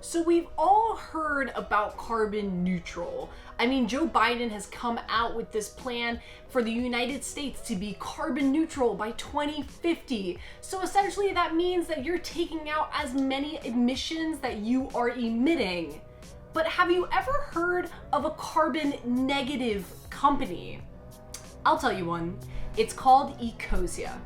So we've all heard about carbon neutral. I mean, Joe Biden has come out with this plan for the United States to be carbon neutral by 2050. So essentially that means that you're taking out as many emissions that you are emitting. But have you ever heard of a carbon negative company? I'll tell you one. It's called Ecosia.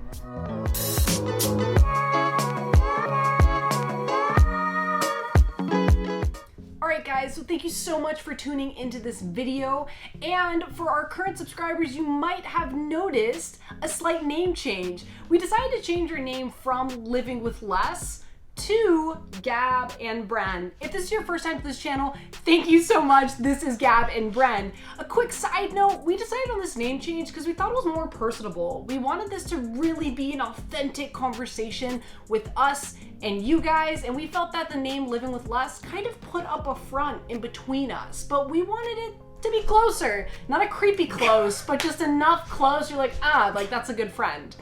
Alright guys, so thank you so much for tuning into this video, and for our current subscribers, you might have noticed a slight name change. We decided to change our name from Living with Less to Gab and Bren. If this is your first time to this channel, thank you so much. This is Gab and Bren. A quick side note, we decided on this name change because we thought it was more personable. We wanted this to really be an authentic conversation with us and you guys, and we felt that the name Living with Less kind of put up a front in between us, but we wanted it to be closer. Not a creepy close, but just enough close you're like, like that's a good friend.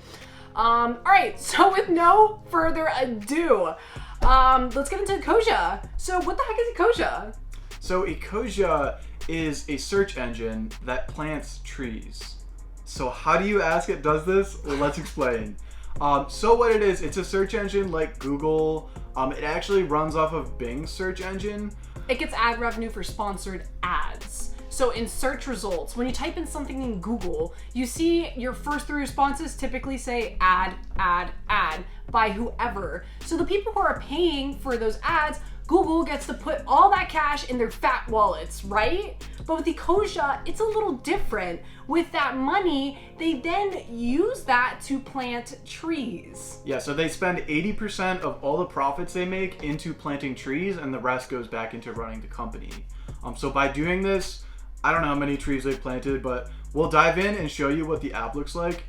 Alright, so with no further ado, let's get into Ecosia. So what the heck is Ecosia? So Ecosia is a search engine that plants trees. So how do you ask it does this? Well, let's explain. So what it is, it's a search engine like Google. It actually runs off of Bing's search engine. It gets ad revenue for sponsored ads. So in search results, when you type in something in Google, you see your first three responses typically say ad, ad, ad by whoever. So the people who are paying for those ads, Google gets to put all that cash in their fat wallets, right? But with Ecosia, it's a little different. With that money, they then use that to plant trees. Yeah, so they spend 80% of all the profits they make into planting trees, and the rest goes back into running the company. So by doing this, I don't know how many trees they've planted, but we'll dive in and show you what the app looks like,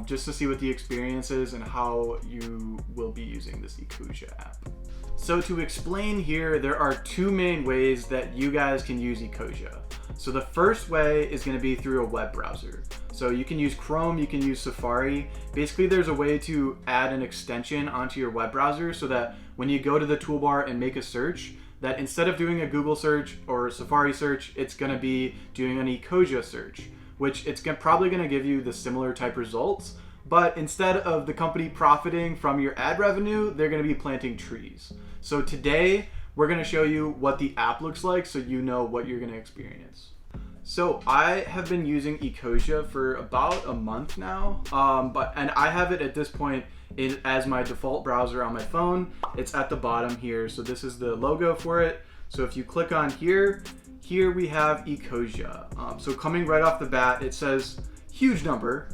just to see what the experience is and how you will be using this Ecosia app. So to explain here, there are two main ways that you guys can use Ecosia. So the first way is going to be through a web browser. So you can use Chrome, you can use Safari. Basically, there's a way to add an extension onto your web browser so that when you go to the toolbar and make a search, that instead of doing a Google search or a Safari search, it's going to be doing an Ecosia search, which it's probably going to give you the similar type results. But instead of the company profiting from your ad revenue, they're going to be planting trees. So today, we're going to show you what the app looks like so you know what you're going to experience. So I have been using Ecosia for about a month now, and I have it at this point as my default browser on my phone. It's at the bottom here, so this is the logo for it. So if you click on here we have Ecosia. So coming right off the bat, it says huge number,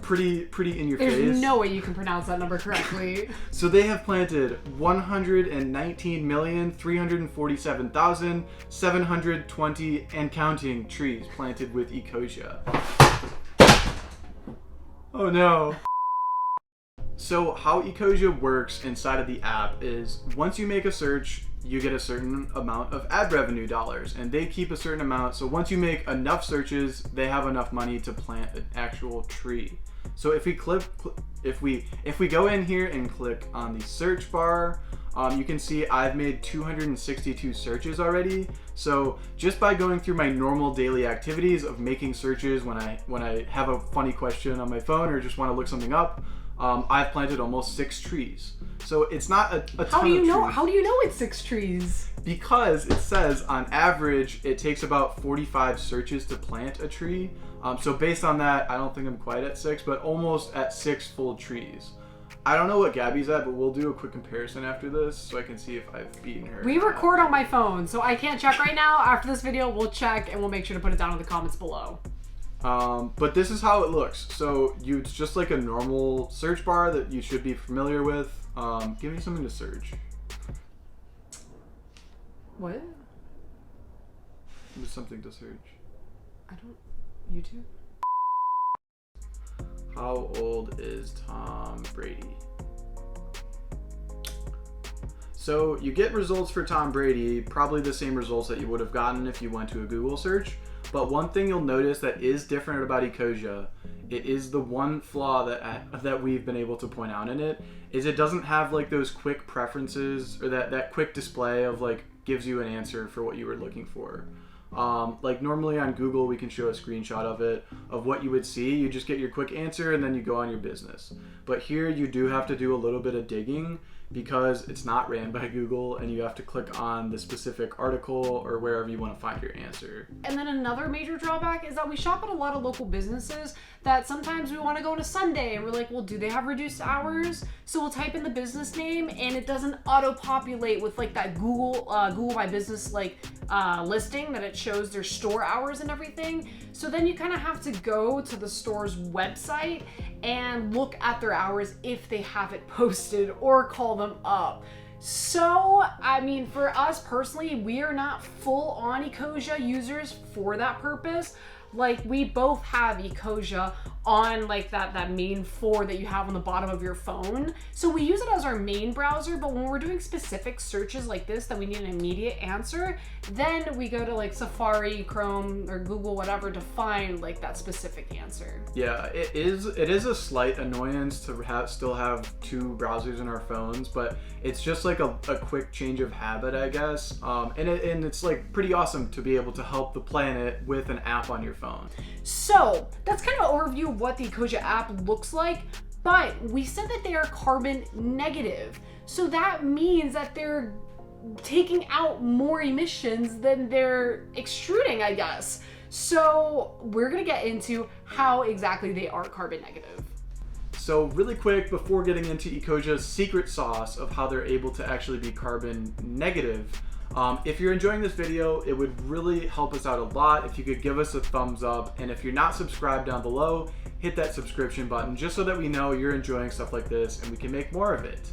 pretty in your face. There's no way you can pronounce that number correctly. So they have planted 119,347,720 and counting trees planted with Ecosia. Oh no. So how Ecosia works inside of the app is once you make a search, you get a certain amount of ad revenue dollars, and they keep a certain amount. So once you make enough searches, they have enough money to plant an actual tree. So if we go in here and click on the search bar, you can see I've made 262 searches already. So just by going through my normal daily activities of making searches when I have a funny question on my phone or just want to look something up, I've planted almost 6 trees. So it's not a ton of trees. How do you know it's 6 trees? Because it says on average it takes about 45 searches to plant a tree. So based on that, I don't think I'm quite at 6, but almost at 6 full trees. I don't know what Gabby's at, but we'll do a quick comparison after this so I can see if I've beaten her. We record on my phone, so I can't check right now. After this video, we'll check and we'll make sure to put it down in the comments below. But this is how it looks. So it's just like a normal search bar that you should be familiar with. Give me something to search. What? There's something to search. I don't... YouTube? How old is Tom Brady? So you get results for Tom Brady, probably the same results that you would have gotten if you went to a Google search. But one thing you'll notice that is different about Ecosia, it is the one flaw that we've been able to point out in it, is it doesn't have like those quick preferences or that quick display of like gives you an answer for what you were looking for. Like normally on Google, we can show a screenshot of it, of what you would see. You just get your quick answer and then you go on your business. But here you do have to do a little bit of digging because it's not ran by Google and you have to click on the specific article or wherever you want to find your answer. And then another major drawback is that we shop at a lot of local businesses that sometimes we want to go on a Sunday and we're like, well, do they have reduced hours? So we'll type in the business name and it doesn't auto-populate with like that Google My Business listing that it shows their store hours and everything. So then you kind of have to go to the store's website and look at their hours if they have it posted or call them up. So, I mean, for us personally, we are not full-on Ecosia users for that purpose. Like, we both have Ecosia on like that main 4 that you have on the bottom of your phone. So we use it as our main browser, but when we're doing specific searches like this that we need an immediate answer, then we go to like Safari, Chrome, or Google, whatever, to find like that specific answer. Yeah, it is a slight annoyance to still have 2 browsers in our phones, but it's just like a quick change of habit, I guess. And it's like pretty awesome to be able to help the planet with an app on your phone. So that's kind of an overview of what the Ecosia app looks like, but we said that they are carbon negative. So that means that they're taking out more emissions than they're extruding, I guess. So we're gonna get into how exactly they are carbon negative. So really quick, before getting into Ecosia's secret sauce of how they're able to actually be carbon negative, if you're enjoying this video, it would really help us out a lot if you could give us a thumbs up. And if you're not subscribed down below, hit that subscription button just so that we know you're enjoying stuff like this and we can make more of it.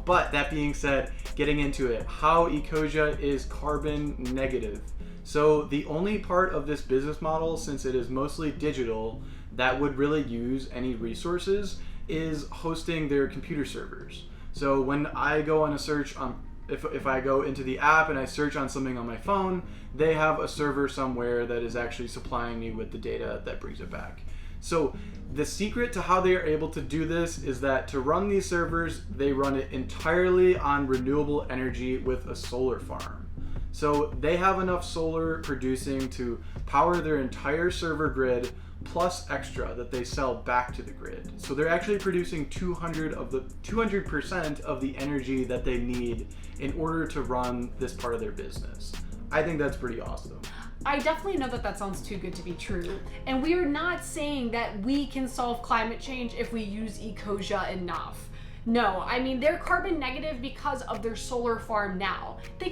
But that being said, getting into it, how Ecosia is carbon negative. So the only part of this business model, since it is mostly digital, that would really use any resources is hosting their computer servers. So when I go on a search on if I go into the app and I search on something on my phone, they have a server somewhere that is actually supplying me with the data that brings it back. So the secret to how they are able to do this is that to run these servers, they run it entirely on renewable energy with a solar farm. So they have enough solar producing to power their entire server grid plus extra that they sell back to the grid. So they're actually producing 200% of the energy that they need in order to run this part of their business. I think that's pretty awesome. I definitely know that that sounds too good to be true. And we are not saying that we can solve climate change if we use Ecosia enough. No, I mean, they're carbon negative because of their solar farm now. They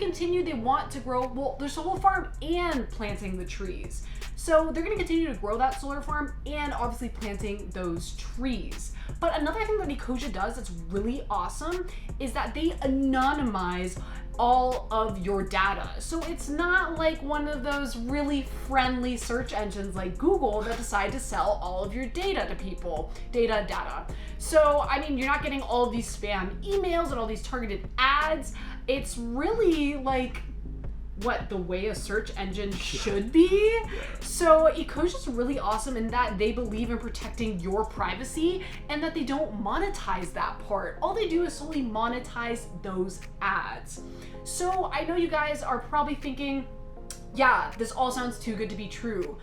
want to grow, well, their solar farm and planting the trees. So they're gonna continue to grow that solar farm and obviously planting those trees. But another thing that Ecosia does that's really awesome is that they anonymize all of your data. So it's not like one of those really friendly search engines like Google that decide to sell all of your data to people. Data. So, I mean, you're not getting all of these spam emails and all these targeted ads. It's really like what the way a search engine should be. So Ecosia's really awesome in that they believe in protecting your privacy and that they don't monetize that part. All they do is solely monetize those ads. So I know you guys are probably thinking, yeah, this all sounds too good to be true.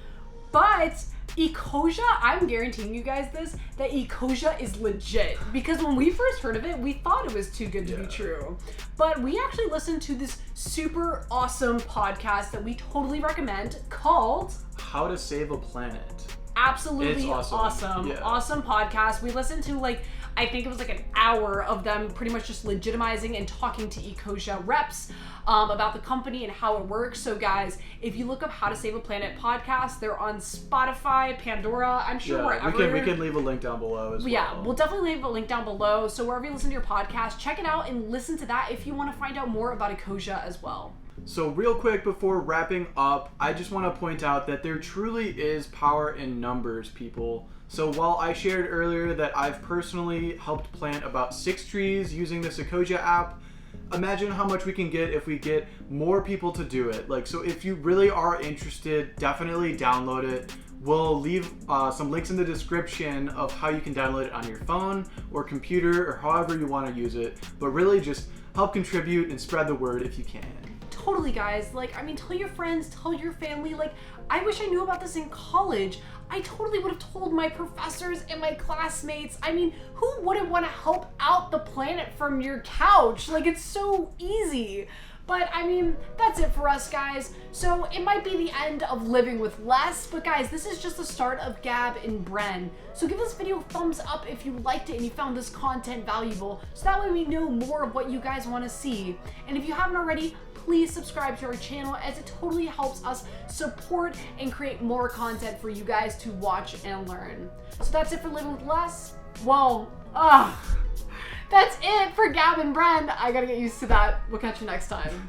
But Ecosia, I'm guaranteeing you guys this, that Ecosia is legit. Because when we first heard of it, we thought it was too good to be true. But we actually listened to this super awesome podcast that we totally recommend called How to Save a Planet. Absolutely It's awesome. Yeah. Awesome podcast. We listened to I think it was like an hour of them pretty much just legitimizing and talking to Ecosia reps about the company and how it works. So guys, if you look up How to Save a Planet podcast, they're on Spotify, Pandora, I'm sure wherever. We can leave a link down below as well. Yeah, we'll definitely leave a link down below. So wherever you listen to your podcast, check it out and listen to that if you want to find out more about Ecosia as well. So real quick before wrapping up, I just want to point out that there truly is power in numbers, people. So while I shared earlier that I've personally helped plant about 6 trees using this Ecosia app, imagine how much we can get if we get more people to do it. So if you really are interested, definitely download it. We'll leave some links in the description of how you can download it on your phone or computer or however you want to use it. But really just help contribute and spread the word if you can. totally, guys. Like, I mean, tell your friends, tell your family. Like, I wish I knew about this in college. I totally would have told my professors and my classmates. I mean, who wouldn't want to help out the planet from your couch? Like, it's so easy. But I mean, that's it for us, guys. So it might be the end of living with less, but guys, this is just the start of Gab and Bren. So give this video a thumbs up if you liked it and you found this content valuable, so that way we know more of what you guys want to see. And if you haven't already, please subscribe to our channel, as it totally helps us support and create more content for you guys to watch and learn. So that's it for living with less. Whoa, that's it for Gab and Bren. I gotta get used to that. We'll catch you next time.